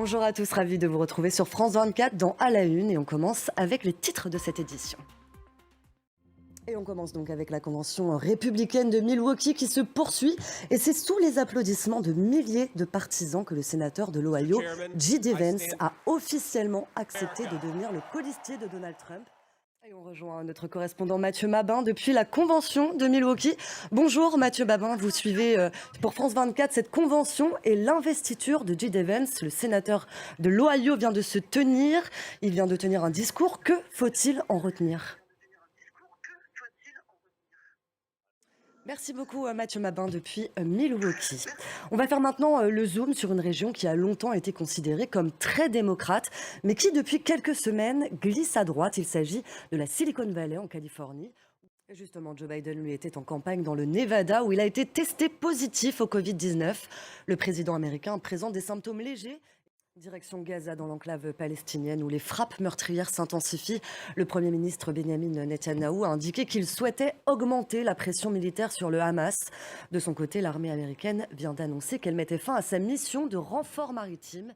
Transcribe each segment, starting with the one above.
Bonjour à tous, ravi de vous retrouver sur France 24 dans À la Une et on commence avec les titres de cette édition. Et on commence donc avec la convention républicaine de Milwaukee qui se poursuit et c'est sous les applaudissements de milliers de partisans que le sénateur de l'Ohio, J.D. Vance, a officiellement accepté de devenir le colistier de Donald Trump. Et on rejoint notre correspondant Mathieu Mabin depuis la convention de Milwaukee. Bonjour Mathieu Mabin, vous suivez pour France 24 cette convention et l'investiture de J.D. Vance, le sénateur de l'Ohio vient de se tenir. Il vient de tenir un discours. Que faut-il en retenir ? Merci beaucoup Mathieu Mabin depuis Milwaukee. On va faire maintenant le zoom sur une région qui a longtemps été considérée comme très démocrate, mais qui depuis quelques semaines glisse à droite. Il s'agit de la Silicon Valley en Californie. Et justement, Joe Biden, lui, était en campagne dans le Nevada où il a été testé positif au Covid-19. Le président américain présente des symptômes légers. Direction Gaza, dans l'enclave palestinienne, où les frappes meurtrières s'intensifient. Le Premier ministre Benjamin Netanyahou a indiqué qu'il souhaitait augmenter la pression militaire sur le Hamas. De son côté, l'armée américaine vient d'annoncer qu'elle mettait fin à sa mission de renfort maritime.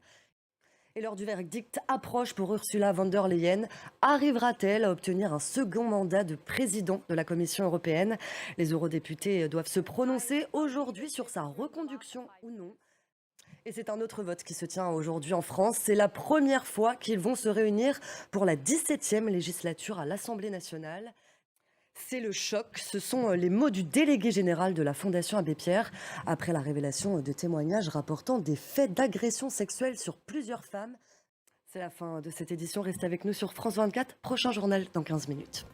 Et l'heure du verdict approche pour Ursula von der Leyen. Arrivera-t-elle à obtenir un second mandat de président de la Commission européenne ? Les eurodéputés doivent se prononcer aujourd'hui sur sa reconduction ou non. Et c'est un autre vote qui se tient aujourd'hui en France. C'est la première fois qu'ils vont se réunir pour la 17e législature à l'Assemblée nationale. C'est le choc, ce sont les mots du délégué général de la Fondation Abbé Pierre après la révélation de témoignages rapportant des faits d'agression sexuelle sur plusieurs femmes. C'est la fin de cette édition, restez avec nous sur France 24, prochain journal dans 15 minutes.